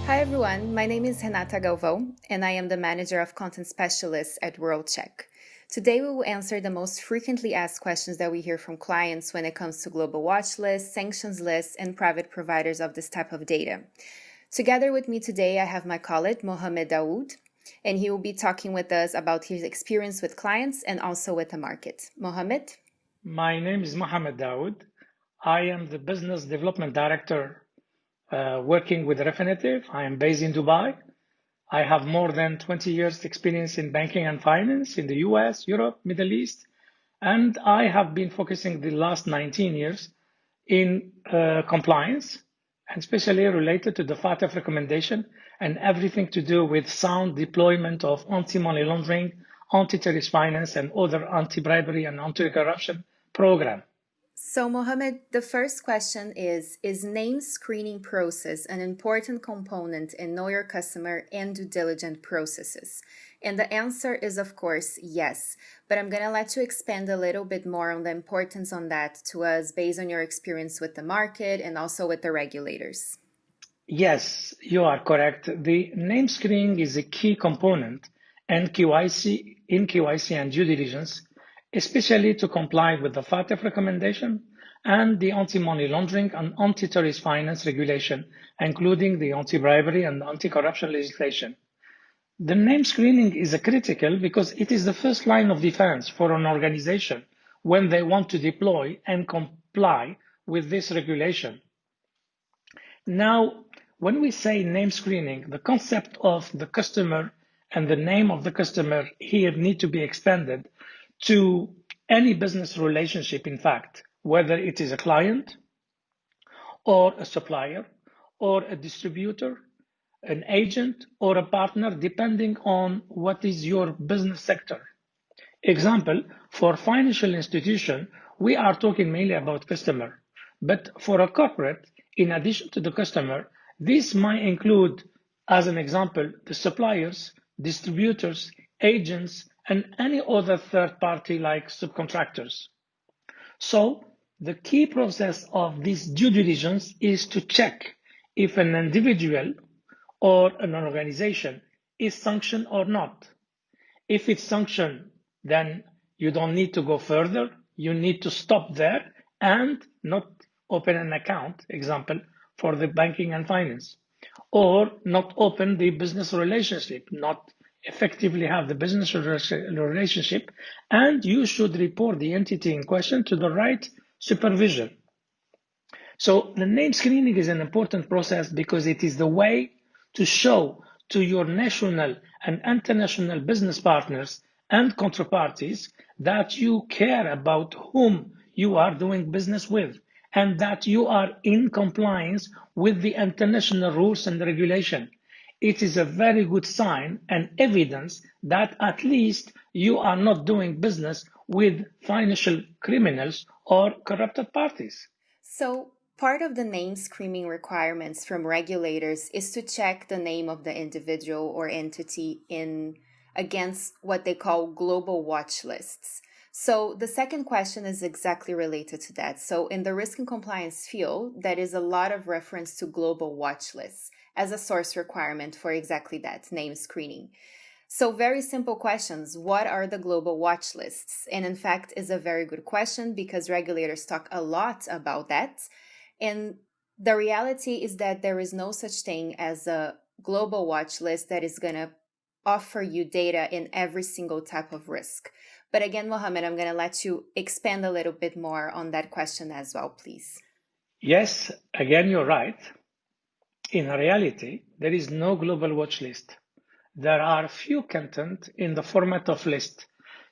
Hi everyone, my name is Renata Galvao, and I am the Manager of Content Specialists at WorldCheck. Today we will answer the most frequently asked questions that we hear from clients when it comes to global watch lists, sanctions lists, and private providers of this type of data. Together with me today, I have my colleague, Mohamed Daoud, and he will be talking with us about his experience with clients and also with the market. Mohamed? My name is Mohamed Daoud. I am the Business Development Director working with Refinitiv. I am based in Dubai. I have more than 20 years experience in banking and finance in the US, Europe, Middle East, and I have been focusing the last 19 years in compliance, and especially related to the FATF recommendation and everything to do with sound deployment of anti-money laundering, anti-terrorist finance, and other anti-bribery and anti-corruption program. So, Mohammed, the first question is name screening process an important component in know your customer and due diligence processes? And the answer is, of course, yes. But I'm going to let you expand a little bit more on the importance on that to us based on your experience with the market and also with the regulators. Yes, you are correct. The name screening is a key component in KYC and due diligence, especially to comply with the FATF recommendation and the anti-money laundering and anti-terrorist finance regulation, including the anti-bribery and anti-corruption legislation. The name screening is critical because it is the first line of defense for an organization when they want to deploy and comply with this regulation. Now, when we say name screening, the concept of the customer and the name of the customer here need to be expanded to any business relationship, in fact, whether it is a client or a supplier or a distributor, an agent or a partner, depending on what is your business sector. Example, for financial institution, we are talking mainly about customer. But for a corporate, in addition to the customer, this might include, as an example, the suppliers, distributors, agents, and any other third party like subcontractors. So the key process of this due diligence is to check if an individual or an organization is sanctioned or not. If it's sanctioned, then you don't need to go further. You need to stop there and not open an account, example, for the banking and finance, or not open the business relationship, not effectively have the business relationship, and you should report the entity in question to the right supervision. So the name screening is an important process because it is the way to show to your national and international business partners and counterparties that you care about whom you are doing business with and that you are in compliance with the international rules and regulation. It is a very good sign and evidence that at least you are not doing business with financial criminals or corrupted parties. So, part of the name screening requirements from regulators is to check the name of the individual or entity in against what they call global watch lists. So, the second question is exactly related to that. So, in the risk and compliance field, there is a lot of reference to global watch lists as a source requirement for exactly that name screening. So, very simple questions. What are the global watch lists? And in fact, is a very good question because regulators talk a lot about that. And the reality is that there is no such thing as a global watch list that is going to offer you data in every single type of risk. But again, Mohammed, I'm going to let you expand a little bit more on that question as well, please. Yes, again, you're right. In reality, there is no global watch list. There are few content in the format of list,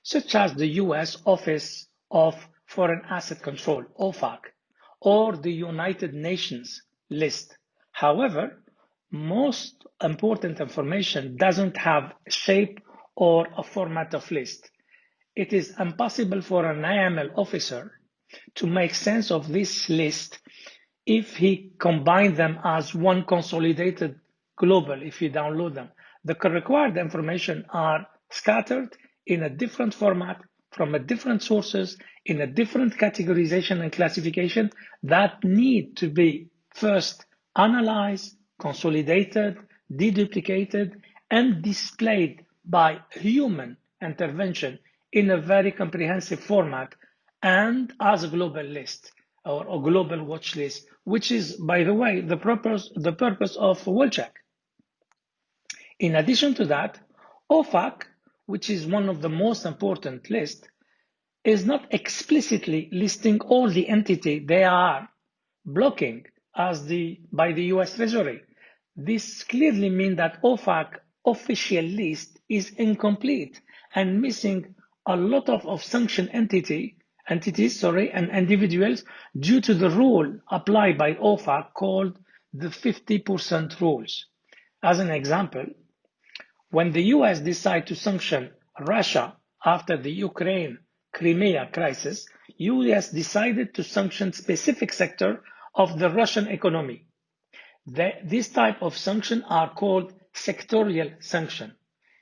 such as the US Office of Foreign Asset Control, OFAC, or the United Nations list. However, most important information doesn't have a shape or a format of list. It is impossible for an AML officer to make sense of this list if he combined them as one consolidated global, if you download them. The required information are scattered in a different format from a different sources in a different categorization and classification that need to be first analyzed, consolidated, deduplicated, and displayed by human intervention in a very comprehensive format and as a global list or a global watch list, which is, by the way, the purpose of WorldCheck. In addition to that, OFAC, which is one of the most important lists, is not explicitly listing all the entity they are blocking by the US Treasury. This clearly means that OFAC official list is incomplete and missing a lot of sanctioned entities and individuals due to the rule applied by OFAC called the 50% rules. As an example, when the US decided to sanction Russia after the Ukraine Crimea crisis, US decided to sanction specific sector of the Russian economy. This type of sanction are called sectorial sanction.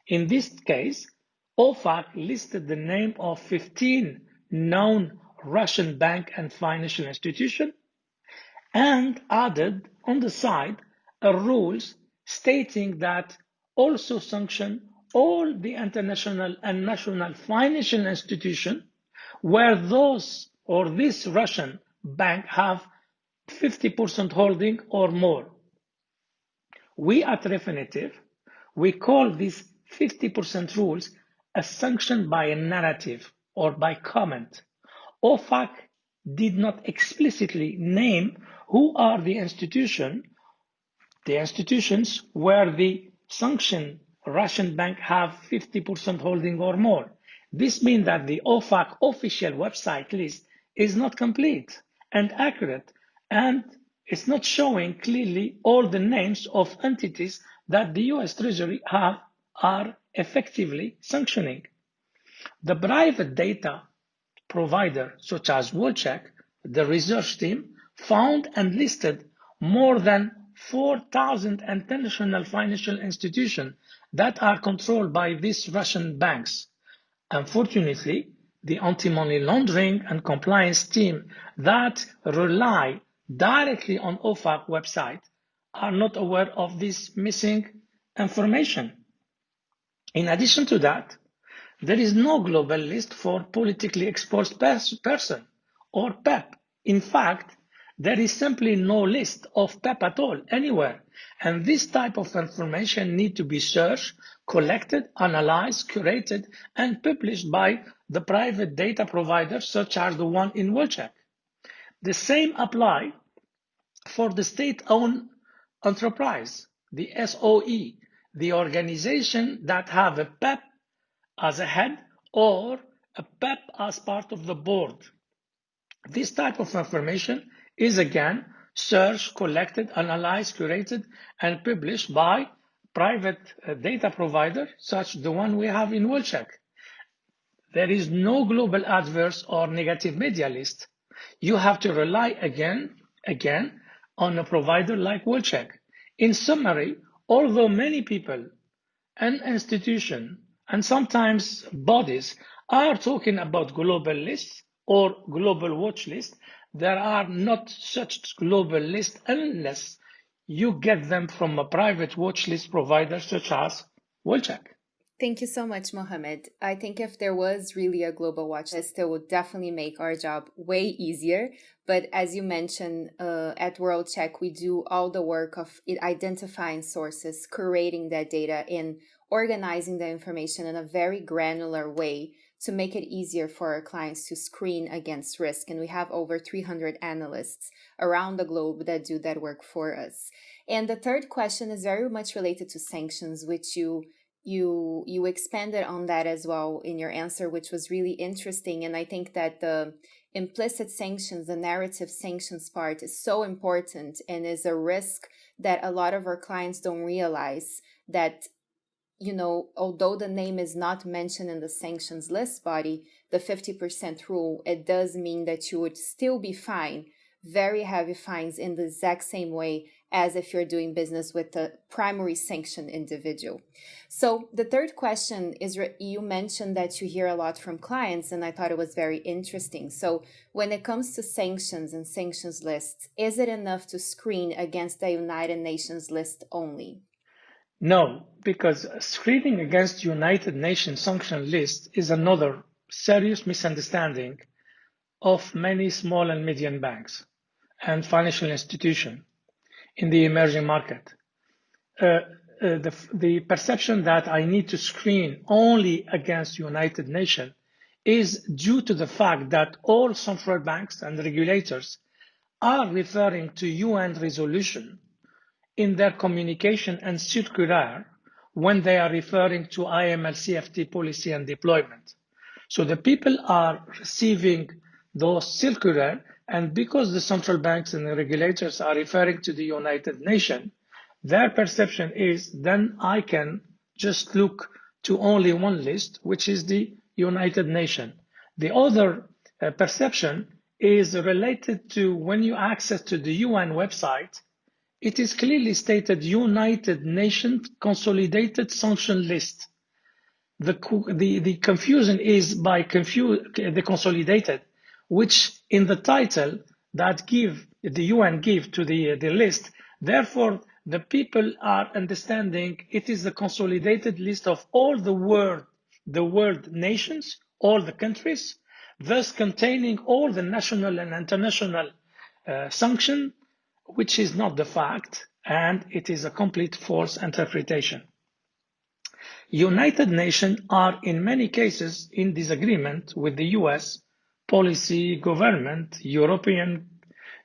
In this case, OFAC listed the name of 15 known Russian bank and financial institutions and added on the side a rules stating that also sanction all the international and national financial institutions where those or this Russian bank have 50% holding or more. We at Refinitiv, we call these 50% rules a sanction by a narrative or by comment. OFAC did not explicitly name who are the institutions where the sanctioned Russian bank have 50% holding or more. This means that the OFAC official website list is not complete and accurate, and it's not showing clearly all the names of entities that the US Treasury are effectively sanctioning. The private data provider such as WorldCheck, the research team, found and listed more than 4,000 international financial institutions that are controlled by these Russian banks. Unfortunately, the anti-money laundering and compliance team that rely directly on OFAC website are not aware of this missing information. In addition to that, there is no global list for politically exposed person or PEP. In fact, there is simply no list of PEP at all anywhere. And this type of information need to be searched, collected, analyzed, curated, and published by the private data providers such as the one in WorldCheck. The same apply for the state-owned enterprise, the SOE, the organization that have a PEP as a head or a PEP as part of the board. This type of information is again searched, collected, analyzed, curated, and published by private data provider, such the one we have in WorldCheck. There is no global adverse or negative media list. You have to rely again on a provider like WorldCheck. In summary, although many people and institutions and sometimes bodies are talking about global lists or global watch lists, there are not such global lists unless you get them from a private watch list provider such as WorldCheck. Thank you so much, Mohammed. I think if there was really a global watch list, it would definitely make our job way easier. But as you mentioned, at World Check, we do all the work of identifying sources, curating that data, and organizing the information in a very granular way to make it easier for our clients to screen against risk. And we have over 300 analysts around the globe that do that work for us. And the third question is very much related to sanctions, which you expanded on that as well in your answer, which was really interesting. And I think that the implicit sanctions, the narrative sanctions part is so important and is a risk that a lot of our clients don't realize that, although the name is not mentioned in the sanctions list body, the 50% rule, it does mean that you would still be fine very heavy fines in the exact same way as if you're doing business with a primary sanctioned individual. So the third question is, you mentioned that you hear a lot from clients, and I thought it was very interesting. So when it comes to sanctions and sanctions lists, is it enough to screen against the United Nations list only? No, because screening against United Nations sanction list is another serious misunderstanding of many small and medium banks and financial institutions in the emerging market. The perception that I need to screen only against United Nations is due to the fact that all central banks and regulators are referring to UN resolution in their communication and circular when they are referring to IML CFT policy and deployment. So the people are receiving those circular, and because the central banks and the regulators are referring to the United Nations, their perception is then I can just look to only one list, which is the United Nations. The other perception is related to when you access to the UN website, it is clearly stated United Nations Consolidated Sanction List. The confusion is by the consolidated, which in the title that the UN give to the list. Therefore, the people are understanding it is the consolidated list of all the world nations, all the countries, thus containing all the national and international sanction, which is not the fact, and it is a complete false interpretation. United Nations are in many cases in disagreement with the US policy, government, European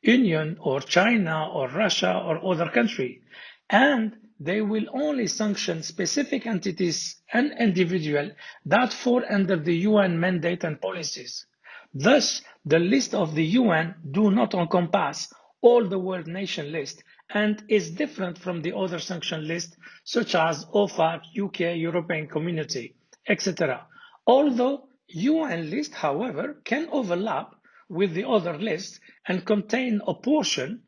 Union or China or Russia or other country, and they will only sanction specific entities and individuals that fall under the UN mandate and policies. Thus, the list of the UN do not encompass all the world nation list and is different from the other sanction list such as OFAC, UK, European Community, etc. Although UN list, however, can overlap with the other lists and contain a portion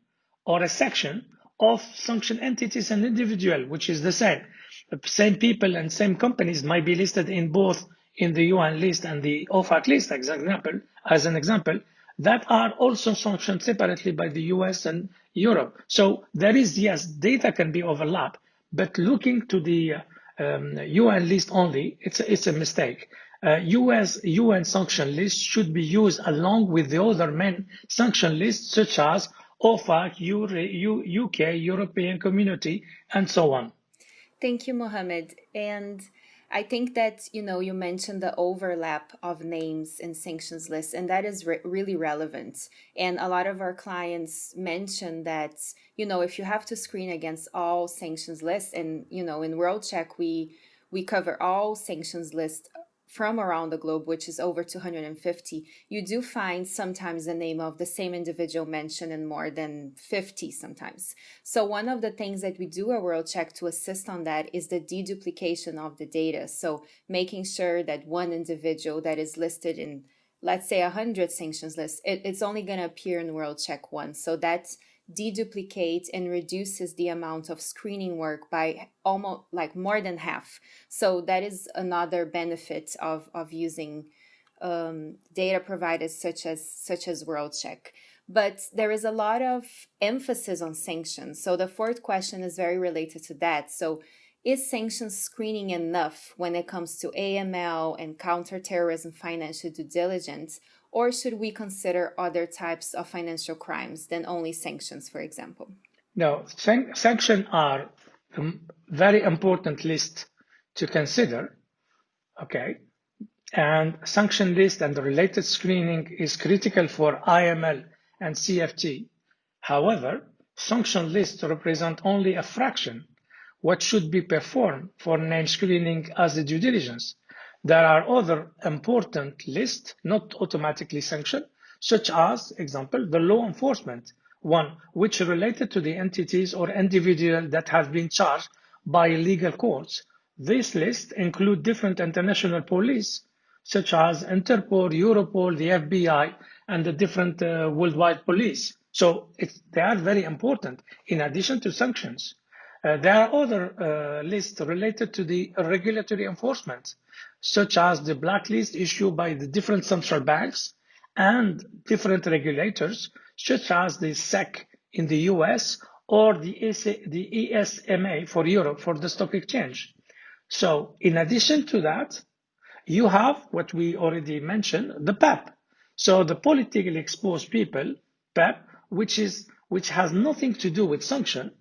or a section of sanctioned entities and individuals, which is the same. The same people and same companies might be listed in both in the UN list and the OFAC list, as an example, that are also sanctioned separately by the US and Europe. So there is, yes, data can be overlapped, but looking to the UN list only, it's a mistake. US UN sanction list should be used along with the other main sanction lists such as OFAC, UK, European Community, and so on. Thank you, Mohammed. And I think that, you mentioned the overlap of names in sanctions lists, and that is really relevant. And a lot of our clients mention that, if you have to screen against all sanctions lists, and, in World Check, we cover all sanctions lists from around the globe, which is over 250, you do find sometimes the name of the same individual mentioned in more than 50 sometimes. So one of the things that we do at World Check to assist on that is the deduplication of the data. So making sure that one individual that is listed in, let's say, 100 sanctions lists, it's only going to appear in World Check once. So that's deduplicates and reduces the amount of screening work by almost like more than half. So that is another benefit of using data providers such as WorldCheck. But there is a lot of emphasis on sanctions. So the fourth question is very related to that. So is sanctions screening enough when it comes to AML and counterterrorism financial due diligence? Or should we consider other types of financial crimes than only sanctions, for example? No, sanctions are a very important list to consider, okay? And sanction list and the related screening is critical for IML and CFT. However, sanction lists represent only a fraction what should be performed for name screening as a due diligence. There are other important lists not automatically sanctioned, such as, example, the law enforcement one, which is related to the entities or individuals that have been charged by legal courts. This list include different international police, such as Interpol, Europol, the FBI, and the different worldwide police. So they are very important. In addition to sanctions, there are other lists related to the regulatory enforcement, such as the blacklist issued by the different central banks and different regulators, such as the SEC in the US or the ESMA for Europe for the stock exchange. So in addition to that, you have what we already mentioned, the PEP. So the politically exposed people, PEP, which has nothing to do with sanction,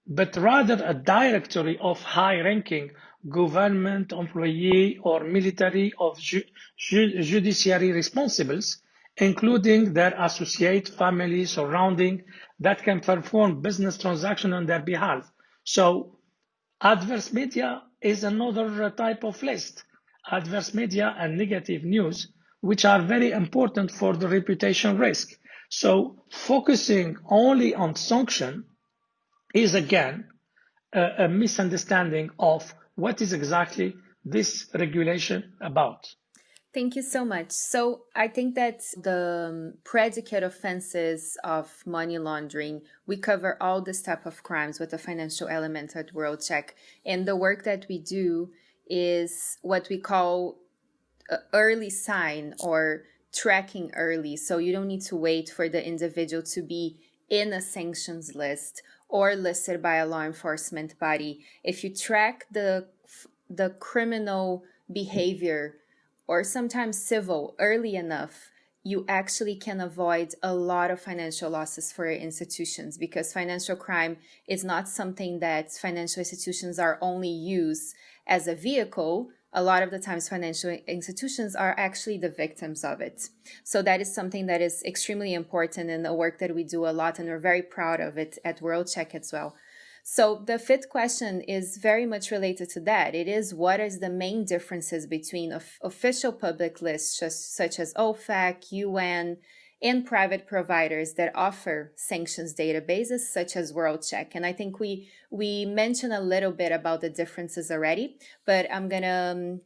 but rather a directory of high-ranking government employee or military of judiciary responsibles, including their associate family surrounding that can perform business transaction on their behalf. So adverse media is another type of list. Adverse media and negative news, which are very important for the reputation risk. So focusing only on sanction is again a misunderstanding of what is exactly this regulation about. Thank you so much. So I think that the predicate offenses of money laundering, we cover all this type of crimes with the financial element at World Check. And the work that we do is what we call early sign or tracking early. So you don't need to wait for the individual to be in a sanctions list or listed by a law enforcement body. If you track the criminal behavior or sometimes civil early enough, you actually can avoid a lot of financial losses for your institutions, because financial crime is not something that financial institutions are only used as a vehicle. A lot of the times financial institutions are actually the victims of it. So that is something that is extremely important in the work that we do a lot, and we're very proud of it at World Check as well. So the fifth question is very much related to that. It is, what is the main differences between official public lists such as OFAC, UN, and private providers that offer sanctions databases such as WorldCheck? And I think we mentioned a little bit about the differences already, but I'm going to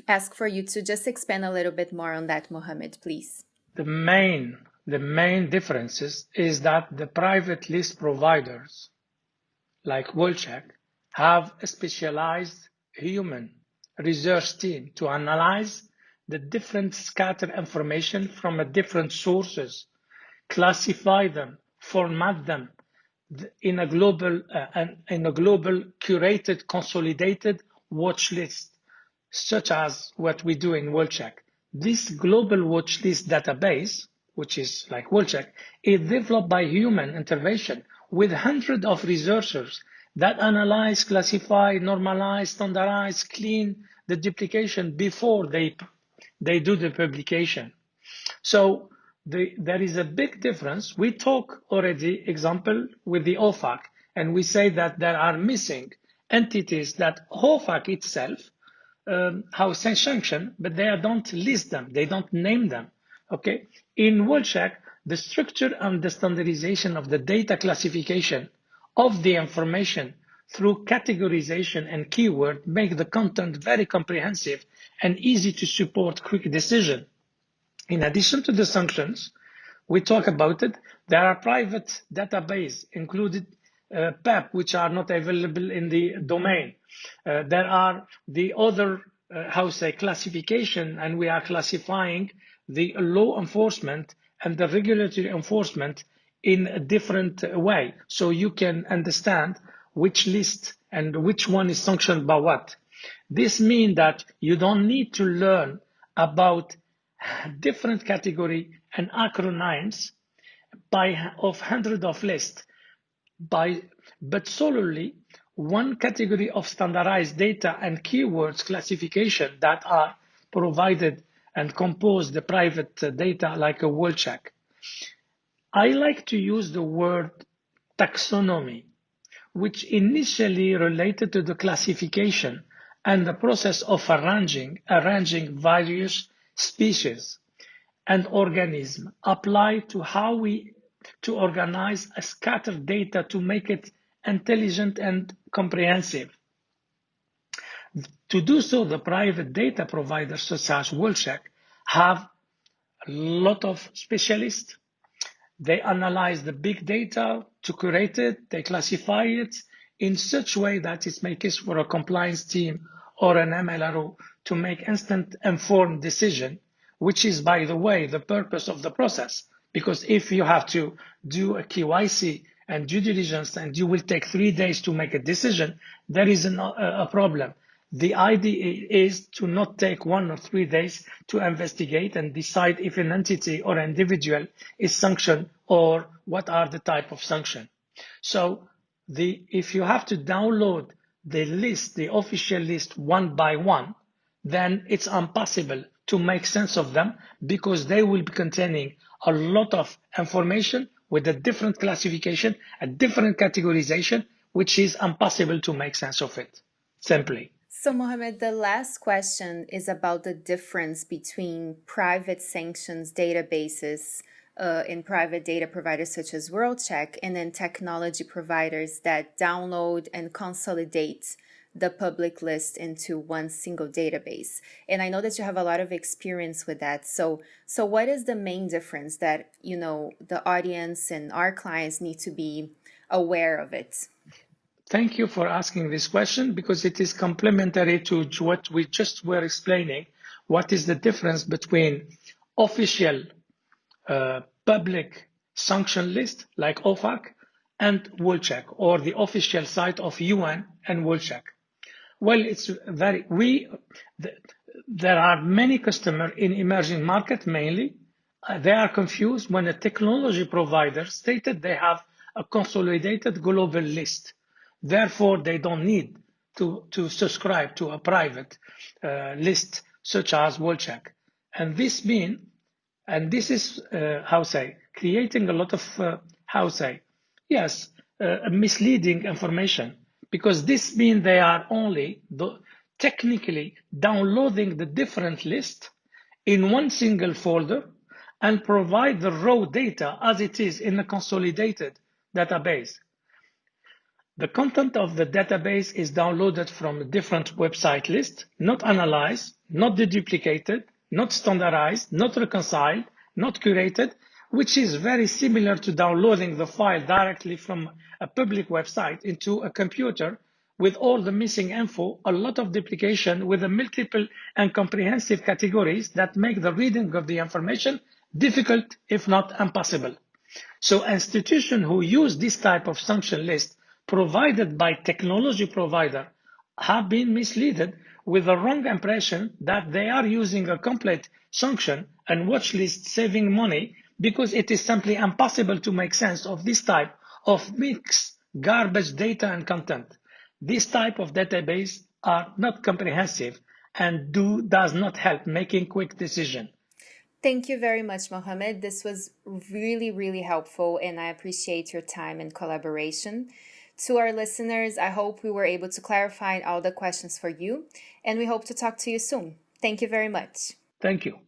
ask for you to just expand a little bit more on that, Mohamed, please. The main differences is that the private list providers like WorldCheck have a specialized human research team to analyze the different scattered information from different sources, classify them, format them in a global curated, consolidated watch list, such as what we do in WorldCheck. This global watch list database, which is like WorldCheck, is developed by human intervention with hundreds of researchers that analyze, classify, normalize, standardize, clean the duplication before they do the publication. So there is a big difference. We talk already, example, with the OFAC, and we say that there are missing entities that OFAC itself how sanction, but they don't list them, they don't name them. Okay, in WorldCheck, the structure and the standardization of the data classification of the information through categorization and keyword make the content very comprehensive and easy to support quick decision. In addition to the sanctions, we talk about it. There are private database included PEP, which are not available in the domain. There are the other, classification, and we are classifying the law enforcement and the regulatory enforcement in a different way. So you can understand which list and which one is sanctioned by what. This means that you don't need to learn about different category and acronyms of hundreds of lists, but solely one category of standardized data and keywords classification that are provided and compose the private data like a WorldCheck. I like to use the word taxonomy, which initially related to the classification and the process of arranging various species and organisms apply to how to organize a scattered data to make it intelligent and comprehensive. To do so, the private data providers such as WorldCheck have a lot of specialists They analyze the big data to curate it, they classify it in such way that it makes for a compliance team or an MLRO to make instant informed decision, which is, by the way, the purpose of the process. Because if you have to do a KYC and due diligence and you will take 3 days to make a decision, there is a problem. The idea is to not take 1 or 3 days to investigate and decide if an entity or individual is sanctioned or what are the type of sanction. So if you have to download the list, the official list one by one, then it's impossible to make sense of them because they will be containing a lot of information with a different classification, a different categorization, which is impossible to make sense of it, simply. So, Mohammed, the last question is about the difference between private sanctions databases in private data providers such as WorldCheck and then technology providers that download and consolidate the public list into one single database. And I know that you have a lot of experience with that. So what is the main difference that, the audience and our clients need to be aware of it? Thank you for asking this question because it is complementary to what we just were explaining. What is the difference between official public sanction list like OFAC and WorldCheck, or the official site of UN and WorldCheck? Well, there are many customers in emerging market mainly. They are confused when a technology provider stated they have a consolidated global list. Therefore, they don't need to subscribe to a private list such as WorldCheck. And this is creating a lot of misleading information, because this means they are only technically downloading the different list in one single folder and provide the raw data as it is in a consolidated database. The content of the database is downloaded from a different website list, not analyzed, not deduplicated, not standardized, not reconciled, not curated, which is very similar to downloading the file directly from a public website into a computer with all the missing info, a lot of duplication with the multiple and comprehensive categories that make the reading of the information difficult, if not impossible. So institutions who use this type of sanction list provided by technology provider have been misled with the wrong impression that they are using a complete sanction and watch list saving money, because it is simply impossible to make sense of this type of mixed garbage data and content. This type of database are not comprehensive and does not help making quick decisions. Thank you very much, Mohammed. This was really, really helpful, and I appreciate your time and collaboration. To our listeners, I hope we were able to clarify all the questions for you, and we hope to talk to you soon. Thank you very much. Thank you.